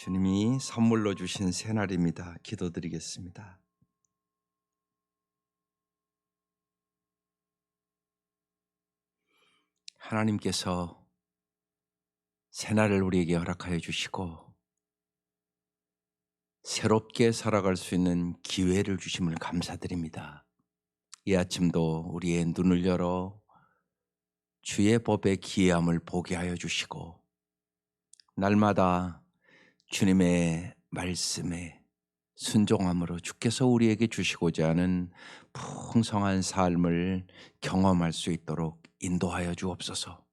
주님이 선물로 주신 새날입니다. 기도드리겠습니다. 하나님께서 새날을 우리에게 허락하여 주시고 새롭게 살아갈 수 있는 기회를 주심을 감사드립니다. 이 아침도 우리의 눈을 열어 주의 법의 기이함을 보게 하여 주시고 날마다 주님의 말씀에 순종함으로 주께서 우리에게 주시고자 하는 풍성한 삶을 경험할 수 있도록 인도하여 주옵소서.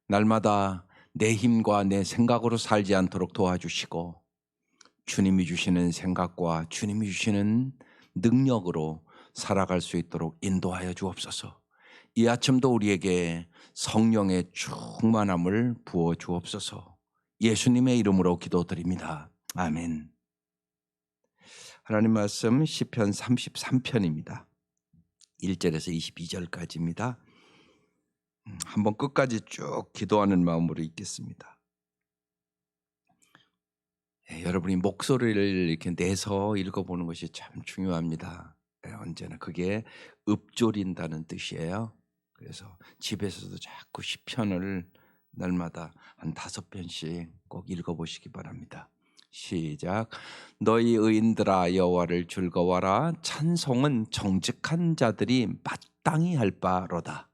날마다 내 힘과 내 생각으로 살지 않도록 도와주시고 주님이 주시는 생각과 주님이 주시는 능력으로 살아갈 수 있도록 인도하여 주옵소서. 이 아침도 우리에게 성령의 충만함을 부어 주옵소서. 예수님의 이름으로 기도드립니다. 아멘. 하나님 말씀 시편 33편입니다. 1절에서 22절까지입니다. 한번 끝까지 쭉 기도하는 마음으로 읽겠습니다. 여러분이 목소리를 이렇게 내서 읽어보는 것이 참 중요합니다. 언제나 그게 읊조린다는 뜻이에요. 그래서 집에서도 자꾸 시편을 날마다 한 5편씩 꼭 읽어보시기 바랍니다. 시작. 너희 의인들아 여호와를 즐거워하라. 찬송은 정직한 자들이 마땅히 할 바로다.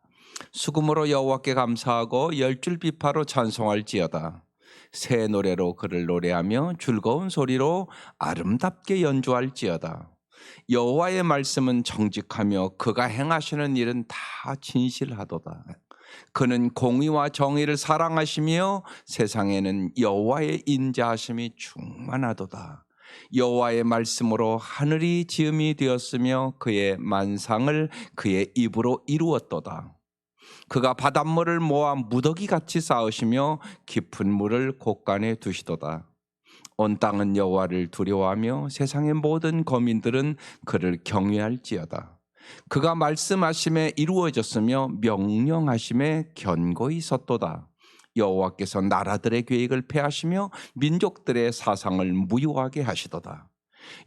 수금으로 여호와께 감사하고 열줄 비파로 찬송할지어다. 새 노래로 그를 노래하며 즐거운 소리로 아름답게 연주할지어다. 여호와의 말씀은 정직하며 그가 행하시는 일은 다 진실하도다. 그는 공의와 정의를 사랑하시며 세상에는 여호와의 인자하심이 충만하도다. 여호와의 말씀으로 하늘이 지음이 되었으며 그의 만상을 그의 입으로 이루었도다. 그가 바닷물을 모아 무더기같이 쌓으시며 깊은 물을 곳간에 두시도다. 온 땅은 여호와를 두려워하며 세상의 모든 거민들은 그를 경외할지어다. 그가 말씀하심에 이루어졌으며 명령하심에 견고히 섰도다. 여호와께서 나라들의 계획을 폐하시며 민족들의 사상을 무효하게 하시도다.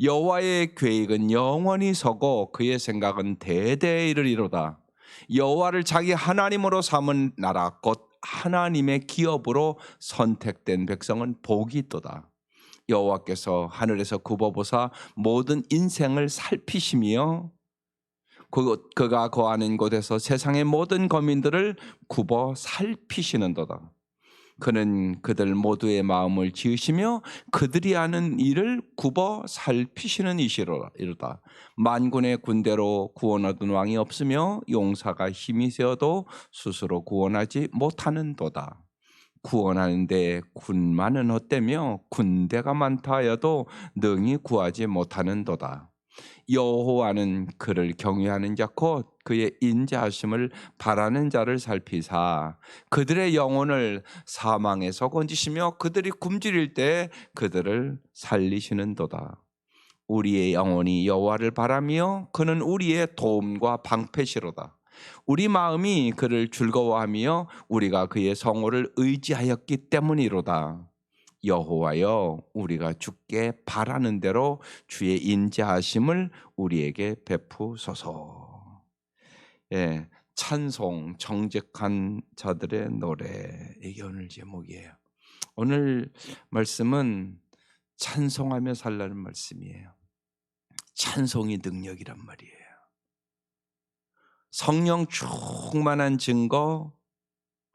여호와의 계획은 영원히 서고 그의 생각은 대대에 이르리로다. 여호와를 자기 하나님으로 삼은 나라 곧 하나님의 기업으로 선택된 백성은 복이 있도다. 여호와께서 하늘에서 굽어보사 모든 인생을 살피시며 그가 거하는 곳에서 세상의 모든 거민들을 굽어 살피시는도다. 그는 그들 모두의 마음을 지으시며 그들이 하는 일을 굽어 살피시는 이시로다. 만군의 군대로 구원하던 왕이 없으며 용사가 힘이 세어도 스스로 구원하지 못하는도다. 구원하는데 군만은 헛되며 군대가 많다 하여도 능히 구하지 못하는도다. 여호와는 그를 경외하는 자 곧 그의 인자하심을 바라는 자를 살피사 그들의 영혼을 사망에서 건지시며 그들이 굶주릴 때 그들을 살리시는도다. 우리의 영혼이 여호와를 바라며 그는 우리의 도움과 방패시로다. 우리 마음이 그를 즐거워하며 우리가 그의 성호를 의지하였기 때문이로다. 여호와여 우리가 주께 바라는 대로 주의 인자하심을 우리에게 베푸소서. 예, 찬송 정직한 자들의 노래, 이게 오늘 제목이에요. 오늘 말씀은 찬송하며 살라는 말씀이에요. 찬송이 능력이란 말이에요. 성령 충만한 증거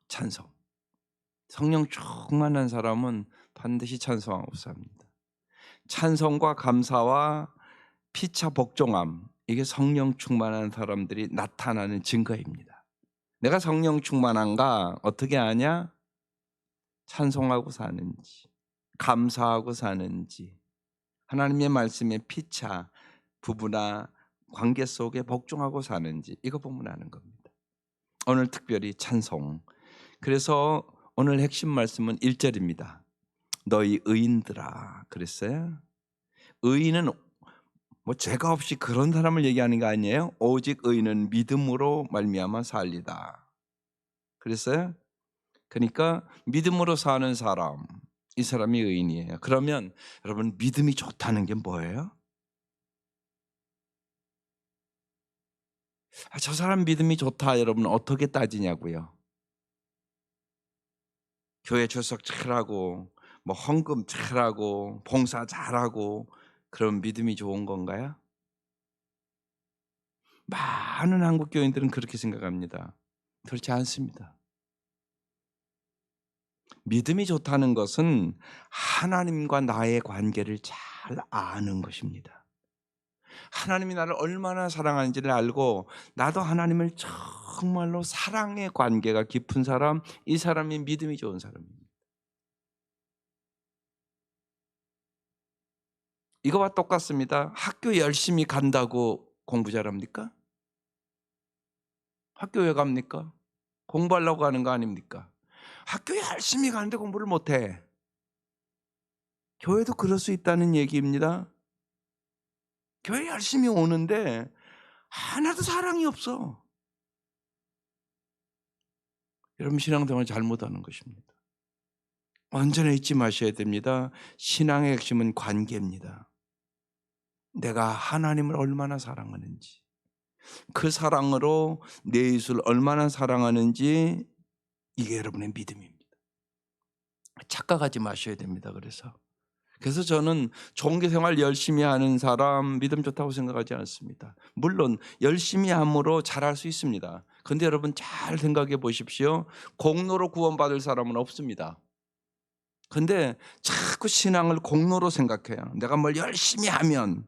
찬송. 성령 충만한 사람은 반드시 찬송하고 삽니다. 찬송과 감사와 피차 복종함, 이게 성령 충만한 사람들이 나타나는 증거입니다. 내가 성령 충만한가 어떻게 아냐? 찬송하고 사는지, 감사하고 사는지, 하나님의 말씀에 피차 부부나 관계 속에 복종하고 사는지, 이거 보면 아는 겁니다. 오늘 특별히 찬송. 그래서 오늘 핵심 말씀은 1절입니다. 너희 의인들아 그랬어요. 의인은 뭐 죄가 없이 그런 사람을 얘기하는 거 아니에요. 오직 의인은 믿음으로 말미암아 살리다 그랬어요. 그러니까 믿음으로 사는 사람, 이 사람이 의인이에요. 그러면 여러분 믿음이 좋다는 게 뭐예요? 저 사람 믿음이 좋다 여러분 어떻게 따지냐고요. 교회 출석 잘하고 뭐 헌금 잘하고 봉사 잘하고 그럼 믿음이 좋은 건가요? 많은 한국 교인들은 그렇게 생각합니다. 그렇지 않습니다. 믿음이 좋다는 것은 하나님과 나의 관계를 잘 아는 것입니다. 하나님이 나를 얼마나 사랑하는지를 알고 나도 하나님을 정말로 사랑의 관계가 깊은 사람, 이 사람이 믿음이 좋은 사람입니다. 이거와 똑같습니다. 학교 열심히 간다고 공부 잘합니까? 학교 왜 갑니까? 공부하려고 가는 거 아닙니까? 학교 열심히 가는데 공부를 못해. 교회도 그럴 수 있다는 얘기입니다. 교회 열심히 오는데 하나도 사랑이 없어. 여러분 신앙생활 잘못하는 것입니다. 언제나 잊지 마셔야 됩니다. 신앙의 핵심은 관계입니다. 내가 하나님을 얼마나 사랑하는지, 그 사랑으로 내 이웃을 얼마나 사랑하는지 이게 여러분의 믿음입니다. 착각하지 마셔야 됩니다. 그래서 저는 종교생활 열심히 하는 사람 믿음 좋다고 생각하지 않습니다. 물론 열심히 함으로 잘할 수 있습니다. 그런데 여러분 잘 생각해 보십시오. 공로로 구원받을 사람은 없습니다. 근데 자꾸 신앙을 공로로 생각해요. 내가 뭘 열심히 하면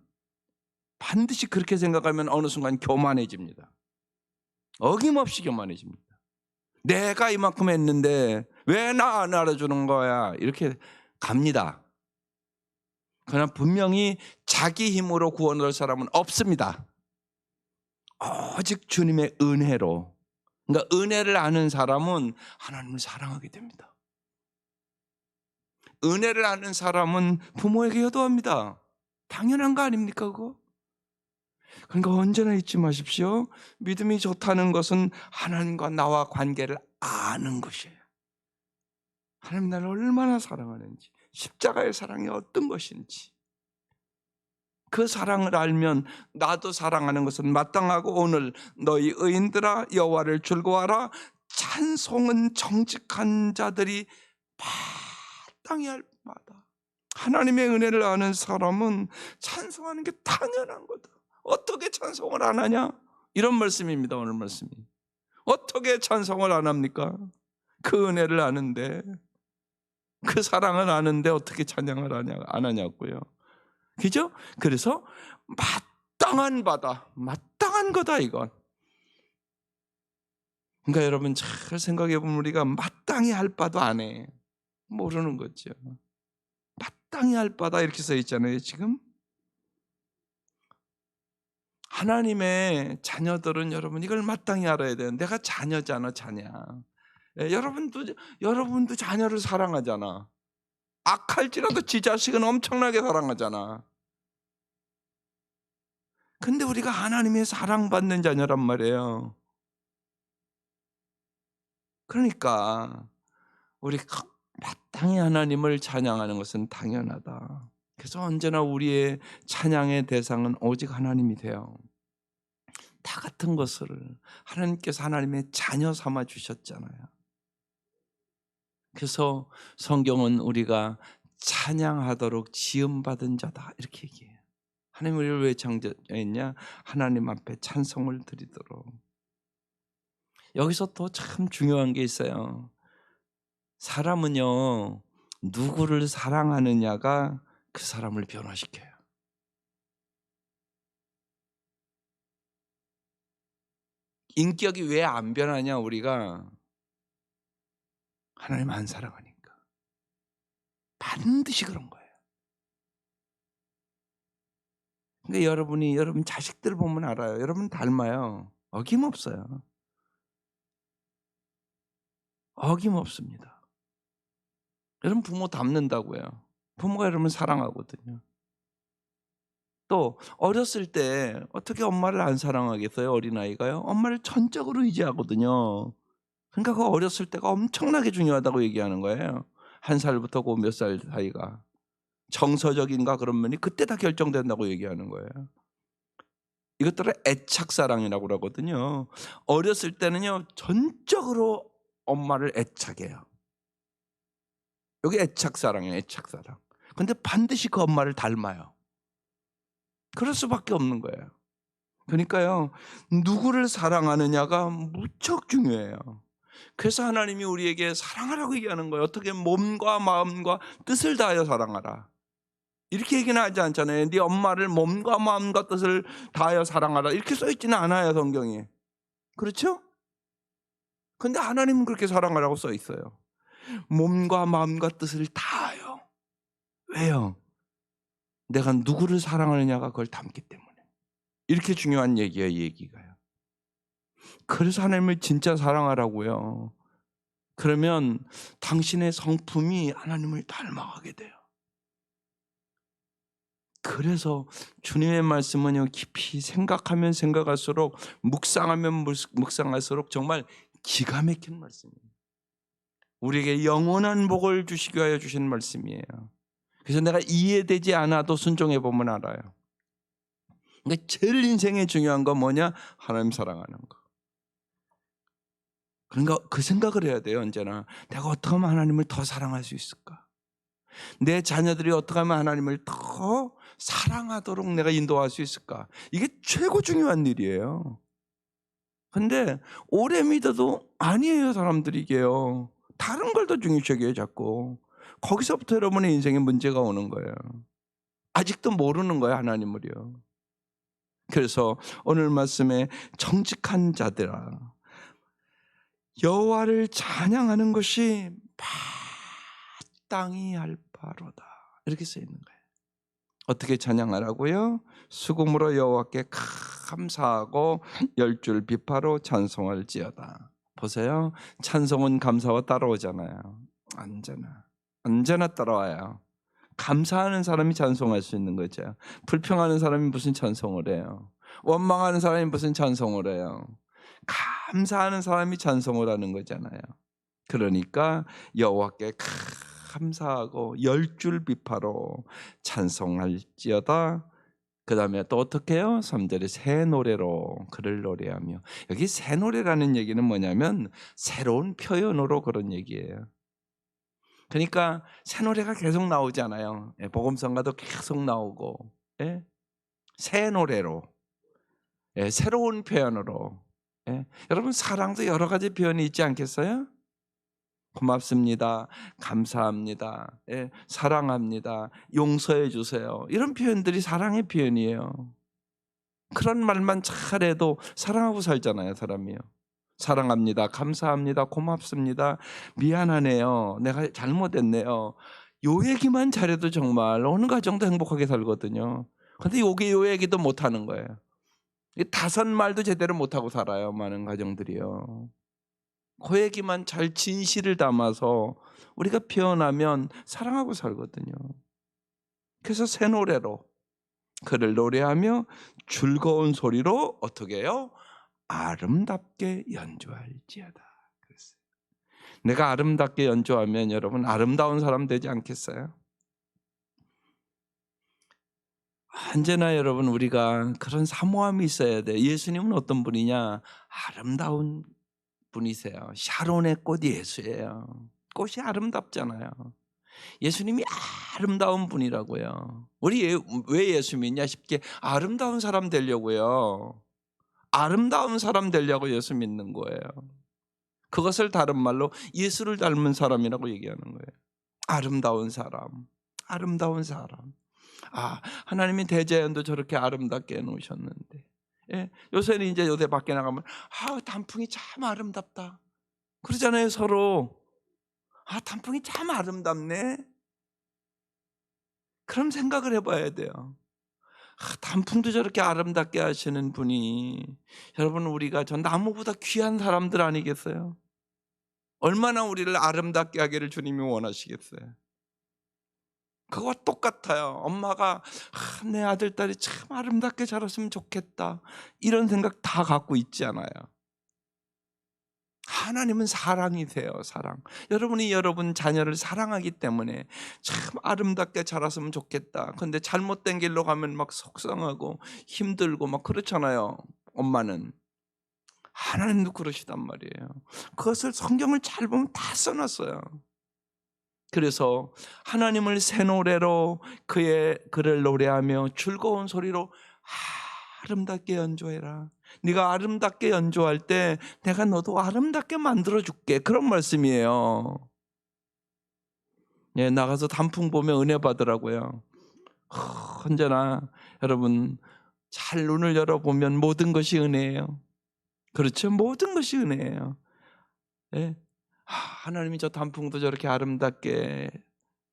반드시 그렇게 생각하면 어느 순간 교만해집니다. 어김없이 교만해집니다. 내가 이만큼 했는데 왜 나 안 알아주는 거야? 이렇게 갑니다. 그러나 분명히 자기 힘으로 구원할 사람은 없습니다. 오직 주님의 은혜로. 그러니까 은혜를 아는 사람은 하나님을 사랑하게 됩니다. 은혜를 아는 사람은 부모에게 효도합니다. 당연한 거 아닙니까 그거? 그러니까 언제나 잊지 마십시오. 믿음이 좋다는 것은 하나님과 나와 관계를 아는 것이에요. 하나님 나를 얼마나 사랑하는지, 십자가의 사랑이 어떤 것인지, 그 사랑을 알면 나도 사랑하는 것은 마땅하고 오늘 너희 의인들아 여호와를 즐거워하라. 찬송은 정직한 자들이 마땅히 할 바다. 하나님의 은혜를 아는 사람은 찬송하는 게 당연한 거다. 어떻게 찬송을 안 하냐? 이런 말씀입니다. 오늘 말씀이. 어떻게 찬송을 안 합니까? 그 은혜를 아는데, 그 사랑을 아는데 어떻게 찬양을 안 하냐고요. 그죠? 그래서 마땅한 바다, 마땅한 거다 이건. 그러니까 여러분 잘 생각해 보면 우리가 마땅히 할 바도 안 해. 모르는 거죠. 마땅히 할 바다 이렇게 써 있잖아요 지금. 하나님의 자녀들은 여러분 이걸 마땅히 알아야 돼요. 내가 자녀잖아, 자녀. 여러분도 자녀를 사랑하잖아. 악할지라도 지 자식은 엄청나게 사랑하잖아. 근데 우리가 하나님의 사랑받는 자녀란 말이에요. 그러니까 우리 마땅히 하나님을 찬양하는 것은 당연하다. 그래서 언제나 우리의 찬양의 대상은 오직 하나님이 돼요. 다 같은 것을 하나님께서 하나님의 자녀 삼아 주셨잖아요. 그래서 성경은 우리가 찬양하도록 지음받은 자다 이렇게 얘기해요. 하나님 우리를 왜 창조했냐? 하나님 앞에 찬송을 드리도록. 여기서 또 참 중요한 게 있어요. 사람은요 누구를 사랑하느냐가 그 사람을 변화시켜요. 인격이 왜 안 변하냐? 우리가 하나님 안 사랑하니까. 반드시 그런 거예요. 근데 여러분 자식들 보면 알아요. 여러분 닮아요. 어김없어요. 어김없습니다. 여러분 부모 닮는다고요. 부모가 여러분 사랑하거든요. 또 어렸을 때 어떻게 엄마를 안 사랑하겠어요? 어린아이가요. 엄마를 전적으로 의지하거든요. 그러니까 그 어렸을 때가 엄청나게 중요하다고 얘기하는 거예요. 1살부터 그 몇 살 사이가 정서적인가 그런 면이 그때 다 결정된다고 얘기하는 거예요. 이것들을 애착사랑이라고 그러거든요. 어렸을 때는요 전적으로 엄마를 애착해요. 여기 애착사랑이에요. 애착사랑. 근데 반드시 그 엄마를 닮아요. 그럴 수밖에 없는 거예요. 그러니까요 누구를 사랑하느냐가 무척 중요해요. 그래서 하나님이 우리에게 사랑하라고 얘기하는 거예요. 어떻게 몸과 마음과 뜻을 다하여 사랑하라. 이렇게 얘기는 하지 않잖아요. 네 엄마를 몸과 마음과 뜻을 다하여 사랑하라. 이렇게 써있지는 않아요 성경에. 그렇죠? 근데 하나님은 그렇게 사랑하라고 써있어요. 몸과 마음과 뜻을 다하여. 왜요? 내가 누구를 사랑하느냐가 그걸 담기 때문에. 이렇게 중요한 얘기예요. 이 얘기가요. 그래서 하나님을 진짜 사랑하라고요. 그러면 당신의 성품이 하나님을 닮아가게 돼요. 그래서 주님의 말씀은요 깊이 생각하면 생각할수록 묵상하면 묵상할수록 정말 기가 막힌 말씀이에요. 우리에게 영원한 복을 주시기 위하여 주신 말씀이에요. 그래서 내가 이해되지 않아도 순종해 보면 알아요. 그러니까 제일 인생에 중요한 건 뭐냐? 하나님 사랑하는 거. 그러니까 그 생각을 해야 돼요. 언제나 내가 어떻게 하면 하나님을 더 사랑할 수 있을까? 내 자녀들이 어떻게 하면 하나님을 더 사랑하도록 내가 인도할 수 있을까? 이게 최고 중요한 일이에요. 근데 오래 믿어도 아니에요. 사람들이 이게요. 다른 걸 더 중요시 여겨요 자꾸. 거기서부터 여러분의 인생에 문제가 오는 거예요. 아직도 모르는 거예요 하나님을요. 그래서 오늘 말씀에 정직한 자들아 여호와를 찬양하는 것이 마땅히 할 바로다. 이렇게 써 있는 거예요. 어떻게 찬양하라고요? 수금으로 여호와께 감사하고 10줄 비파로 찬송할지어다. 보세요. 찬송은 감사와 따라오잖아요. 언제나 따라와요. 감사하는 사람이 찬송할 수 있는 거죠. 불평하는 사람이 무슨 찬송을 해요? 원망하는 사람이 무슨 찬송을 해요? 감사하는 사람이 찬송을 하는 거잖아요. 그러니까 여호와께 감사하고 10줄 비파로 찬송할지어다. 그 다음에 또 어떻게 해요? 3절에 새 노래로 그를 노래하며. 여기 새 노래라는 얘기는 뭐냐면 새로운 표현으로 그런 얘기예요. 그러니까 새 노래가 계속 나오잖아요. 복음성가도 계속 나오고 새 노래로 새로운 표현으로 여러분 사랑도 여러 가지 표현이 있지 않겠어요? 고맙습니다. 감사합니다. 사랑합니다. 용서해 주세요. 이런 표현들이 사랑의 표현이에요. 그런 말만 잘해도 사랑하고 살잖아요, 사람이요. 사랑합니다. 감사합니다. 고맙습니다. 미안하네요. 내가 잘못했네요. 요 얘기만 잘해도 정말 어느 가정도 행복하게 살거든요. 근데 요 얘기도 못하는 거예요. 5말도 제대로 못하고 살아요, 많은 가정들이요. 그 얘기만 잘 진실을 담아서 우리가 표현하면 사랑하고 살거든요. 그래서 새 노래로 그를 노래하며 즐거운 소리로 어떻게 해요? 아름답게 연주할지어다. 그랬어요. 내가 아름답게 연주하면 여러분 아름다운 사람 되지 않겠어요? 언제나 여러분 우리가 그런 사모함이 있어야 돼. 예수님은 어떤 분이냐? 아름다운 분이세요. 샤론의 꽃 예수예요. 꽃이 아름답잖아요. 예수님이 아름다운 분이라고요. 우리 왜 예수 믿냐 싶게 아름다운 사람 되려고요. 아름다운 사람 되려고 예수 믿는 거예요. 그것을 다른 말로 예수를 닮은 사람이라고 얘기하는 거예요. 아름다운 사람. 아름다운 사람. 하나님이 대자연도 저렇게 아름답게 해놓으셨는데 요새는 이제 요새 밖에 나가면 단풍이 참 아름답다 그러잖아요 서로. 단풍이 참 아름답네. 그런 생각을 해봐야 돼요. 단풍도 저렇게 아름답게 하시는 분이 여러분 우리가 저 나무보다 귀한 사람들 아니겠어요? 얼마나 우리를 아름답게 하기를 주님이 원하시겠어요? 그거와 똑같아요. 엄마가 내 아들 딸이 참 아름답게 자랐으면 좋겠다 이런 생각 다 갖고 있지 않아요. 하나님은 사랑이세요, 사랑. 여러분이 여러분 자녀를 사랑하기 때문에 참 아름답게 자랐으면 좋겠다. 근데 잘못된 길로 가면 막 속상하고 힘들고 막 그렇잖아요. 엄마는. 하나님도 그러시단 말이에요. 그것을 성경을 잘 보면 다 써놨어요. 그래서 하나님을 새 노래로 그의 그를 노래하며 즐거운 소리로 아름답게 연주해라. 네가 아름답게 연주할 때 내가 너도 아름답게 만들어줄게. 그런 말씀이에요. 예, 나가서 단풍 보면 은혜 받으라고요. 언제나 여러분 잘 눈을 열어보면 모든 것이 은혜예요. 그렇죠? 모든 것이 은혜예요. 예. 하나님이 저 단풍도 저렇게 아름답게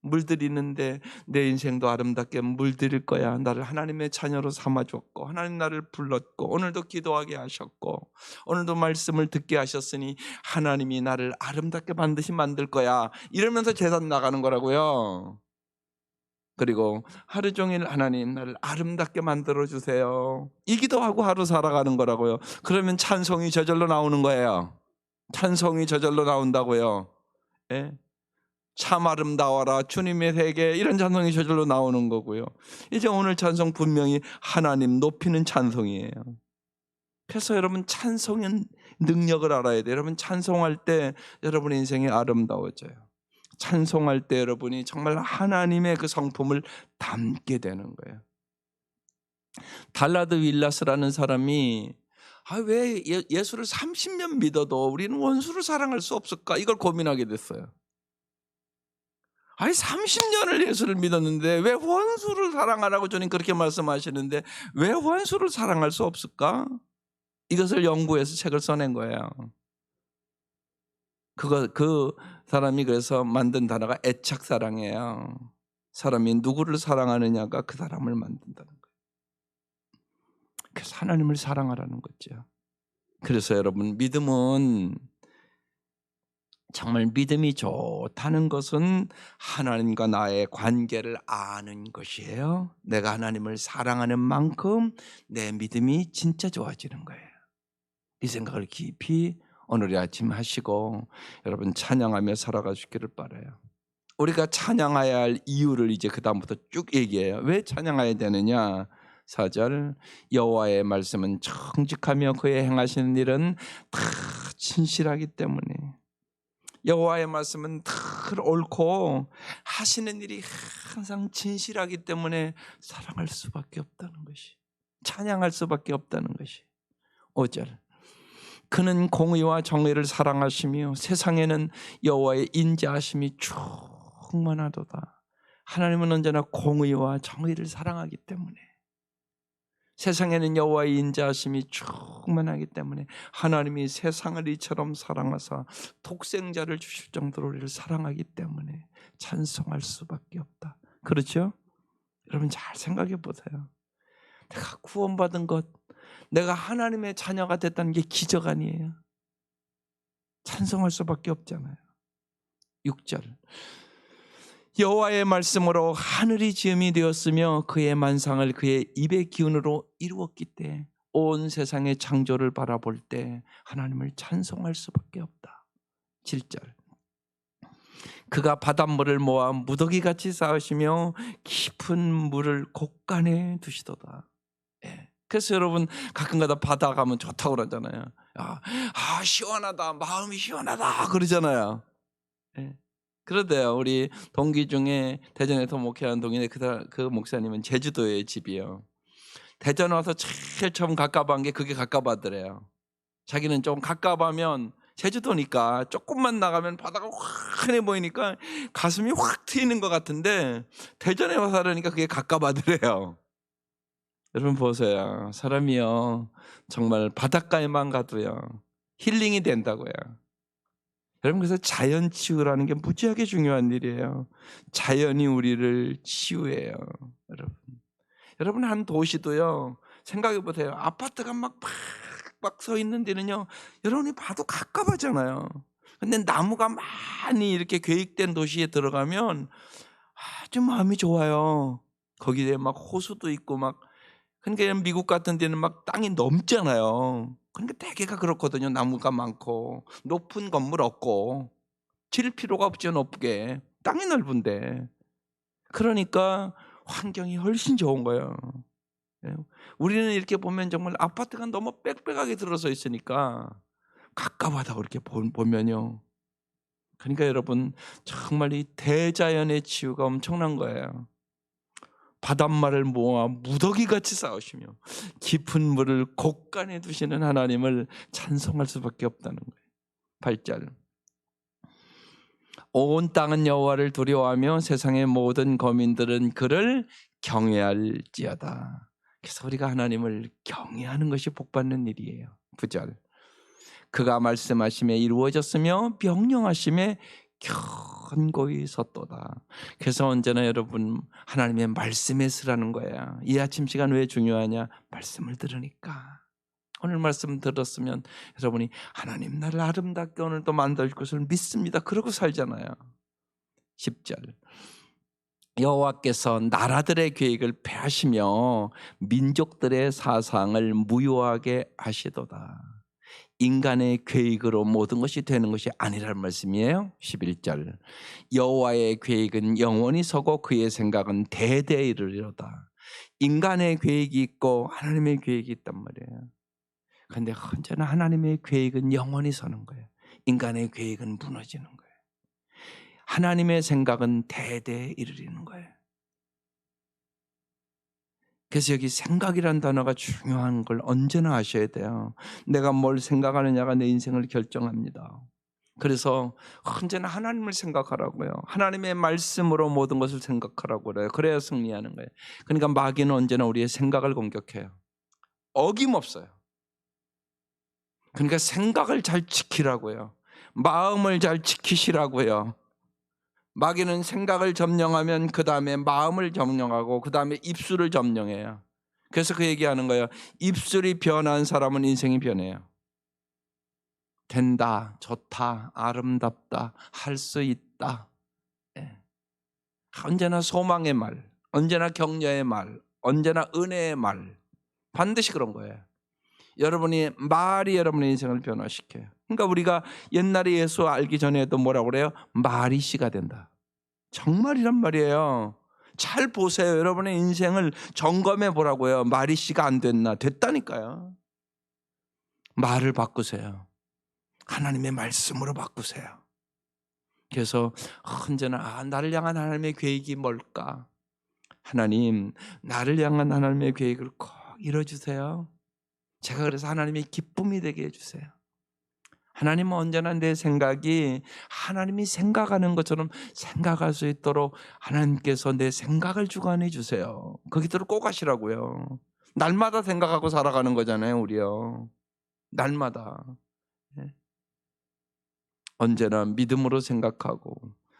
물들이는데 내 인생도 아름답게 물들일 거야. 나를 하나님의 자녀로 삼아줬고 하나님 나를 불렀고 오늘도 기도하게 하셨고 오늘도 말씀을 듣게 하셨으니 하나님이 나를 아름답게 반드시 만들 거야. 이러면서 제단 나가는 거라고요. 그리고 하루 종일 하나님 나를 아름답게 만들어주세요. 이 기도하고 하루 살아가는 거라고요. 그러면 찬송이 저절로 나오는 거예요. 찬송이 저절로 나온다고요. 예? 참 아름다워라 주님의 세계, 이런 찬송이 저절로 나오는 거고요. 이제 오늘 찬송 분명히 하나님 높이는 찬송이에요. 그래서 여러분 찬송의 능력을 알아야 돼요. 여러분 찬송할 때 여러분의 인생이 아름다워져요. 찬송할 때 여러분이 정말 하나님의 그 성품을 담게 되는 거예요. 달라드 윌라스라는 사람이 왜 예수를 30년 믿어도 우리는 원수를 사랑할 수 없을까, 이걸 고민하게 됐어요. 30년을 예수를 믿었는데 왜 원수를 사랑하라고 주님 그렇게 말씀하시는데 왜 원수를 사랑할 수 없을까? 이것을 연구해서 책을 써낸 거예요. 그 사람이 그래서 만든 단어가 애착사랑이에요. 사람이 누구를 사랑하느냐가 그 사람을 만든다는 거예요. 그래서 하나님을 사랑하라는 거죠. 그래서 여러분 믿음은 정말 믿음이 좋다는 것은 하나님과 나의 관계를 아는 것이에요. 내가 하나님을 사랑하는 만큼 내 믿음이 진짜 좋아지는 거예요. 이 생각을 깊이 오늘 아침 하시고 여러분 찬양하며 살아가시기를 바라요. 우리가 찬양해야 할 이유를 이제 그 다음부터 쭉 얘기해요. 왜 찬양해야 되느냐? 4절 여호와의 말씀은 정직하며 그의 행하시는 일은 다 진실하기 때문에, 여호와의 말씀은 늘 옳고 하시는 일이 항상 진실하기 때문에 사랑할 수밖에 없다는 것이, 찬양할 수밖에 없다는 것이. 5절 그는 공의와 정의를 사랑하시며 세상에는 여호와의 인자하심이 충만하도다. 하나님은 언제나 공의와 정의를 사랑하기 때문에, 세상에는 여호와의 인자하심이 충만하기 때문에 하나님이 세상을 이처럼 사랑하사 독생자를 주실 정도로 우리를 사랑하기 때문에 찬송할 수밖에 없다. 그렇죠? 여러분 잘 생각해 보세요. 내가 구원받은 것, 내가 하나님의 자녀가 됐다는 게 기적 아니에요? 찬송할 수밖에 없잖아요. 6절 여호와의 말씀으로 하늘이 지음이 되었으며 그의 만상을 그의 입의 기운으로 이루었기 때문에 온 세상의 창조를 바라볼 때 하나님을 찬송할 수밖에 없다. 7절 그가 바닷물을 모아 무더기같이 쌓으시며 깊은 물을 곳간에 두시도다. 예. 그래서 여러분 가끔가다 바다 가면 좋다고 그러잖아요. 시원하다, 마음이 시원하다 그러잖아요. 예. 그러대요. 우리 동기 중에 대전에서 목회하는 동기인데 그 목사님은 제주도에 집이에요. 대전 와서 제일 처음 가까운 게 그게 가까워하더래요. 자기는 좀 가까워하면 제주도니까 조금만 나가면 바다가 환해 보이니까 가슴이 확 트이는 것 같은데 대전에 와서 하려니까 그게 가까워하더래요. 여러분 보세요. 사람이요 정말 바닷가에만 가도요 힐링이 된다고요. 여러분 그래서 자연 치유라는 게 무지하게 중요한 일이에요. 자연이 우리를 치유해요. 여러분 한 도시도요 생각해 보세요. 아파트가 막 서 있는 데는요 여러분이 봐도 갑갑하잖아요. 근데 나무가 많이 이렇게 계획된 도시에 들어가면 아주 마음이 좋아요. 거기에 막 호수도 있고 막 그러니까 미국 같은 데는 막 땅이 넘잖아요. 그러니까 대개가 그렇거든요. 나무가 많고 높은 건물 없고 질 필요가 없죠. 높게 땅이 넓은데. 그러니까 환경이 훨씬 좋은 거예요. 우리는 이렇게 보면 정말 아파트가 너무 빽빽하게 들어서 있으니까 가까워하다고 이렇게 보면요. 그러니까 여러분 정말 이 대자연의 치유가 엄청난 거예요. 바닷물을 모아 무더기같이 쌓으시며 깊은 물을 곳간에 두시는 하나님을 찬송할 수밖에 없다는 거예요. 8절. 온 땅은 여호와를 두려워하며 세상의 모든 거민들은 그를 경외할지어다. 그래서 우리가 하나님을 경외하는 것이 복받는 일이에요. 9절. 그가 말씀하심에 이루어졌으며 명령하심에 견고히 섰도다. 그래서 언제나 여러분 하나님의 말씀에 서라는 거야. 이 아침 시간 왜 중요하냐? 말씀을 들으니까. 오늘 말씀 들었으면 여러분이 하나님 나를 아름답게 오늘도 만들 것을 믿습니다. 그러고 살잖아요. 10절. 여호와께서 나라들의 계획을 폐하시며 민족들의 사상을 무효하게 하시도다. 인간의 계획으로 모든 것이 되는 것이 아니라는 말씀이에요. 11절. 여호와의 계획은 영원히 서고 그의 생각은 대대에 이르리로다. 인간의 계획이 있고 하나님의 계획이 있단 말이에요. 그런데 언제나 하나님의 계획은 영원히 서는 거예요. 인간의 계획은 무너지는 거예요. 하나님의 생각은 대대에 이르리는 거예요. 그래서 여기 생각이란 단어가 중요한 걸 언제나 아셔야 돼요. 내가 뭘 생각하느냐가 내 인생을 결정합니다. 그래서 언제나 하나님을 생각하라고요. 하나님의 말씀으로 모든 것을 생각하라고 그래요. 그래야 승리하는 거예요. 그러니까 마귀는 언제나 우리의 생각을 공격해요. 어김없어요. 그러니까 생각을 잘 지키라고요. 마음을 잘 지키시라고요. 마귀는 생각을 점령하면 그 다음에 마음을 점령하고 그 다음에 입술을 점령해요. 그래서 그 얘기하는 거예요. 입술이 변한 사람은 인생이 변해요. 된다, 좋다, 아름답다, 할 수 있다. 예. 언제나 소망의 말, 언제나 격려의 말, 언제나 은혜의 말. 반드시 그런 거예요. 여러분이 말이 여러분의 인생을 변화시켜요. 그러니까 우리가 옛날에 예수 알기 전에도 뭐라고 그래요? 말이 씨가 된다. 정말이란 말이에요. 잘 보세요. 여러분의 인생을 점검해 보라고요. 말이 씨가 안 됐나? 됐다니까요. 말을 바꾸세요. 하나님의 말씀으로 바꾸세요. 그래서 언제나 나를 향한 하나님의 계획이 뭘까? 하나님, 나를 향한 하나님의 계획을 꼭 이뤄주세요. 제가 그래서 하나님의 기쁨이 되게 해주세요. 하나님은 언제나 내 생각이 하나님이 생각하는 것처럼 생각할 수 있도록 하나님께서 내 생각을 주관해 주세요. 거기대로 꼭 하시라고요. 날마다 생각하고 살아가는 거잖아요, 우리요. 날마다. 언제나 믿음으로 생각하고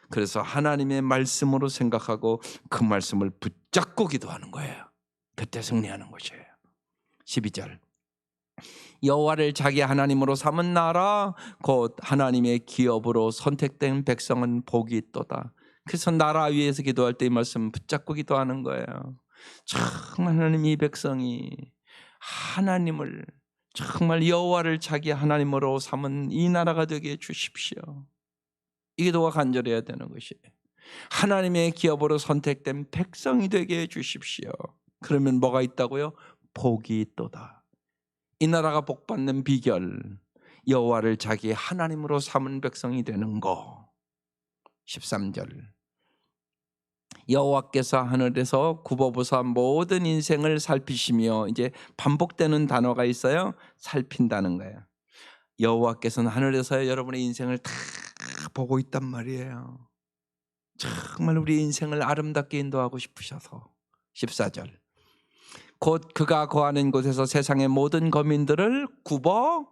그래서 하나님의 말씀으로 생각하고 그 말씀을 붙잡고 기도하는 거예요. 그때 승리하는 것이에요. 12절. 여호와를 자기 하나님으로 삼은 나라 곧 하나님의 기업으로 선택된 백성은 복이 있도다. 그래서 나라 위에서 기도할 때 이 말씀 붙잡고 기도하는 거예요. 정말 하나님 이 백성이 하나님을 정말 여호와를 자기 하나님으로 삼은 이 나라가 되게 해 주십시오. 이 기도가 간절해야 되는 것이에요. 하나님의 기업으로 선택된 백성이 되게 해 주십시오. 그러면 뭐가 있다고요? 복이 있도다. 이 나라가 복받는 비결, 여호와를 자기 하나님으로 삼은 백성이 되는 거. 13절. 여호와께서 하늘에서 굽어보사 모든 인생을 살피시며, 이제 반복되는 단어가 있어요. 살핀다는 거예요. 여호와께서는 하늘에서 여러분의 인생을 다 보고 있단 말이에요. 정말 우리 인생을 아름답게 인도하고 싶으셔서. 14절. 곧 그가 거하는 곳에서 세상의 모든 거민들을 굽어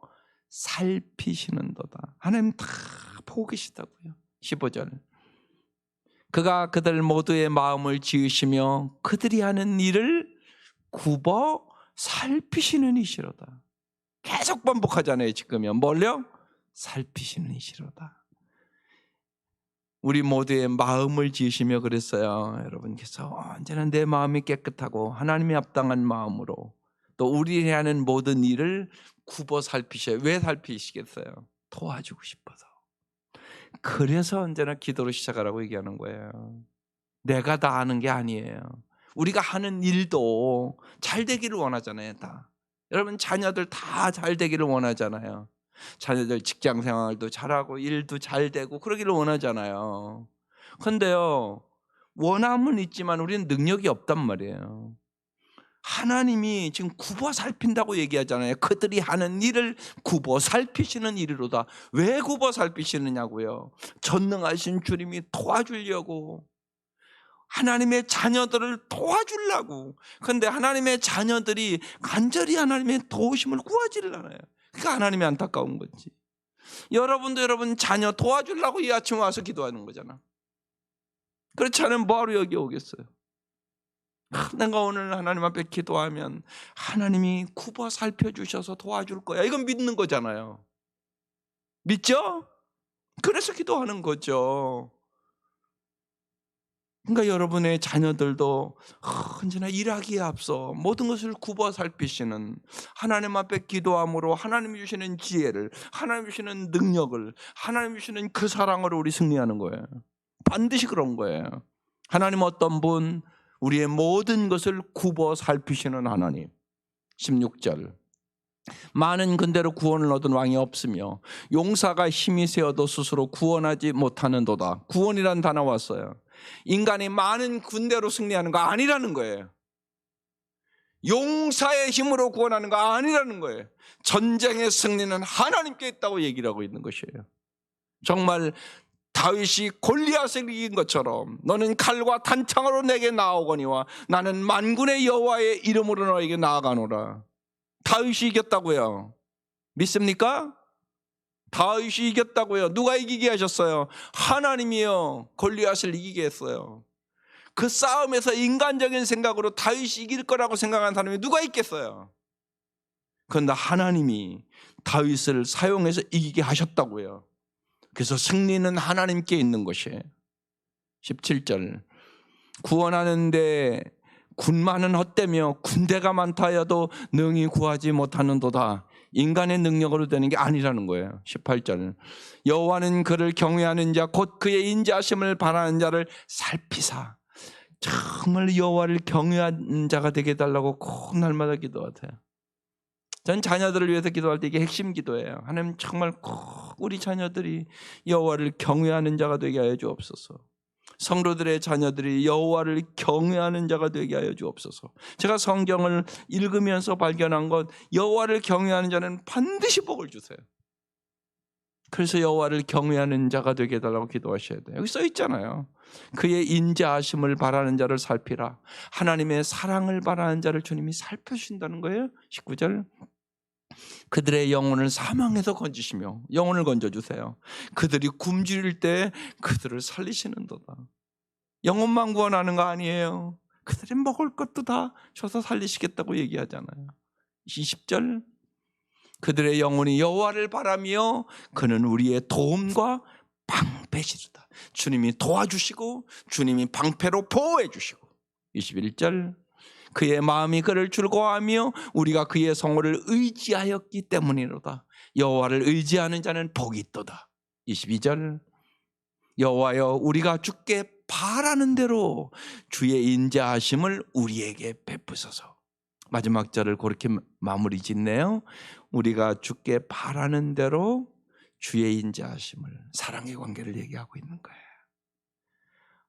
살피시는도다. 하나님 다 보고 계시다고요. 15절. 그가 그들 모두의 마음을 지으시며 그들이 하는 일을 굽어 살피시는 이시로다. 계속 반복하잖아요. 지금요. 뭘요? 살피시는 이시로다. 우리 모두의 마음을 지으시며 그랬어요. 여러분께서 언제나 내 마음이 깨끗하고 하나님이 합당한 마음으로 또 우리 하는 모든 일을 굽어 살피셔요. 왜 살피시겠어요? 도와주고 싶어서. 그래서 언제나 기도로 시작하라고 얘기하는 거예요. 내가 다 하는 게 아니에요. 우리가 하는 일도 잘 되기를 원하잖아요. 다. 여러분 자녀들 다 잘 되기를 원하잖아요. 자녀들 직장 생활도 잘하고 일도 잘 되고 그러기를 원하잖아요. 그런데요, 원함은 있지만 우리는 능력이 없단 말이에요. 하나님이 지금 굽어 살핀다고 얘기하잖아요. 그들이 하는 일을 굽어 살피시는 일이로다. 왜 굽어 살피시느냐고요. 전능하신 주님이 도와주려고, 하나님의 자녀들을 도와주려고. 그런데 하나님의 자녀들이 간절히 하나님의 도우심을 구하지를 않아요. 그러니까 하나님이 안타까운 거지. 여러분도 여러분 자녀 도와주려고 이 아침에 와서 기도하는 거잖아. 그렇지 않으면 뭐하러 여기 오겠어요? 내가 오늘 하나님 앞에 기도하면 하나님이 굽어 살펴주셔서 도와줄 거야. 이건 믿는 거잖아요. 믿죠? 그래서 기도하는 거죠. 그러니까 여러분의 자녀들도 언제나 일하기에 앞서 모든 것을 굽어 살피시는, 하나님 앞에 기도함으로 하나님이 주시는 지혜를, 하나님이 주시는 능력을, 하나님이 주시는 그 사랑으로 우리 승리하는 거예요. 반드시 그런 거예요. 하나님 어떤 분? 우리의 모든 것을 굽어 살피시는 하나님. 16절, 많은 군대로 구원을 얻은 왕이 없으며 용사가 힘이 세어도 스스로 구원하지 못하는도다. 구원이란 단어 왔어요. 인간이 많은 군대로 승리하는 거 아니라는 거예요. 용사의 힘으로 구원하는 거 아니라는 거예요. 전쟁의 승리는 하나님께 있다고 얘기를 하고 있는 것이에요. 정말 다윗이 골리앗을 이긴 것처럼 너는 칼과 단창으로 내게 나아오거니와 나는 만군의 여호와의 이름으로 너에게 나아가노라. 다윗이 이겼다고요. 믿습니까? 다윗이 이겼다고요. 누가 이기게 하셨어요? 하나님이요. 골리앗을 이기게 했어요. 그 싸움에서 인간적인 생각으로 다윗이 이길 거라고 생각하는 사람이 누가 있겠어요? 그런데 하나님이 다윗을 사용해서 이기게 하셨다고요. 그래서 승리는 하나님께 있는 것이에요. 17절, 구원하는데 군마는 헛되며 군대가 많다 하여도 능히 구하지 못하는도다. 인간의 능력으로 되는 게 아니라는 거예요. 18절, 여호와는 그를 경외하는 자 곧 그의 인자하심을 바라는 자를 살피사. 정말 여호와를 경외하는 자가 되게 해달라고 꼭 날마다 기도하세요. 전 자녀들을 위해서 기도할 때 이게 핵심 기도예요. 하나님 정말 꼭 우리 자녀들이 여호와를 경외하는 자가 되게 하여 주옵소서. 성도들의 자녀들이 여호와를 경외하는 자가 되게 하여 주옵소서. 제가 성경을 읽으면서 발견한 것, 여호와를 경외하는 자는 반드시 복을 주세요. 그래서 여호와를 경외하는 자가 되게 해달라고 기도하셔야 돼요. 여기 써 있잖아요. 그의 인자하심을 바라는 자를 살피라. 하나님의 사랑을 바라는 자를 주님이 살펴주신다는 거예요. 19절, 그들의 영혼을 사망에서 건지시며, 영혼을 건져주세요. 그들이 굶주릴 때 그들을 살리시는도다. 영혼만 구원하는 거 아니에요. 그들이 먹을 것도 다 줘서 살리시겠다고 얘기하잖아요. 20절, 그들의 영혼이 여호와를 바라며 그는 우리의 도움과 방패시로다. 주님이 도와주시고 주님이 방패로 보호해 주시고. 21절, 그의 마음이 그를 즐거워하며 우리가 그의 성호를 의지하였기 때문이로다. 여호와를 의지하는 자는 복이 있도다. 22절, 여호와여 우리가 주께 바라는 대로 주의 인자하심을 우리에게 베푸소서. 마지막 절을 그렇게 마무리 짓네요. 우리가 주께 바라는 대로 주의 인자하심을, 사랑의 관계를 얘기하고 있는 거예요.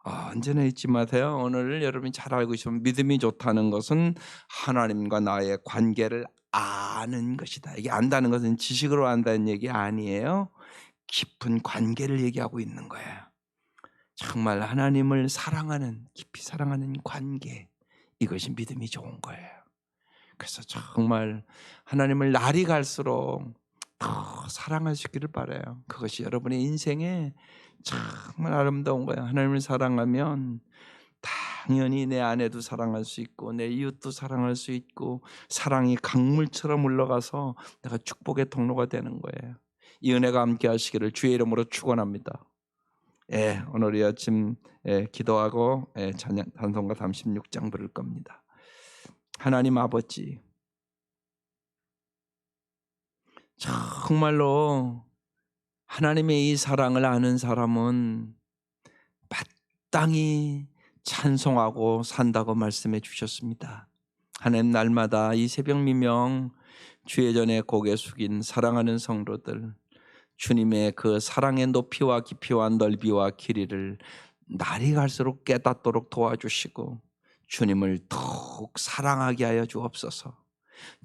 언제나 잊지 마세요. 오늘 여러분이 잘 알고 있으면 믿음이 좋다는 것은 하나님과 나의 관계를 아는 것이다. 이게 안다는 것은 지식으로 안다는 얘기 아니에요. 깊은 관계를 얘기하고 있는 거예요. 정말 하나님을 사랑하는, 깊이 사랑하는 관계, 이것이 믿음이 좋은 거예요. 그래서 정말 하나님을 날이 갈수록 더 사랑할 수 있기를 바라요. 그것이 여러분의 인생에 정말 아름다운 거예요. 하나님을 사랑하면 당연히 내 아내도 사랑할 수 있고 내 이웃도 사랑할 수 있고 사랑이 강물처럼 흘러가서 내가 축복의 통로가 되는 거예요. 이 은혜가 함께 하시기를 주의 이름으로 축원합니다. 오늘 이 아침 기도하고 찬송가 36장 부를 겁니다. 하나님 아버지, 정말로 하나님의 이 사랑을 아는 사람은 마땅히 찬송하고 산다고 말씀해 주셨습니다. 하나님, 날마다 이 새벽 미명 주의 전에 고개 숙인 사랑하는 성도들, 주님의 그 사랑의 높이와 깊이와 넓이와 길이를 날이 갈수록 깨닫도록 도와주시고 주님을 더욱 사랑하게 하여 주옵소서.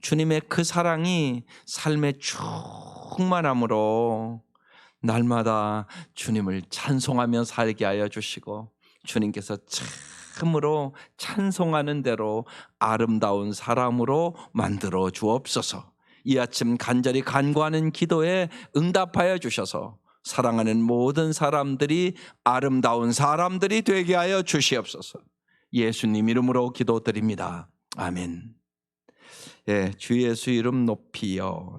주님의 그 사랑이 삶의 충만함으로 날마다 주님을 찬송하며 살게 하여 주시고 주님께서 참으로 찬송하는 대로 아름다운 사람으로 만들어 주옵소서. 이 아침 간절히 간구하는 기도에 응답하여 주셔서 사랑하는 모든 사람들이 아름다운 사람들이 되게 하여 주시옵소서. 예수님 이름으로 기도드립니다. 아멘. 주 예수 이름 높이여.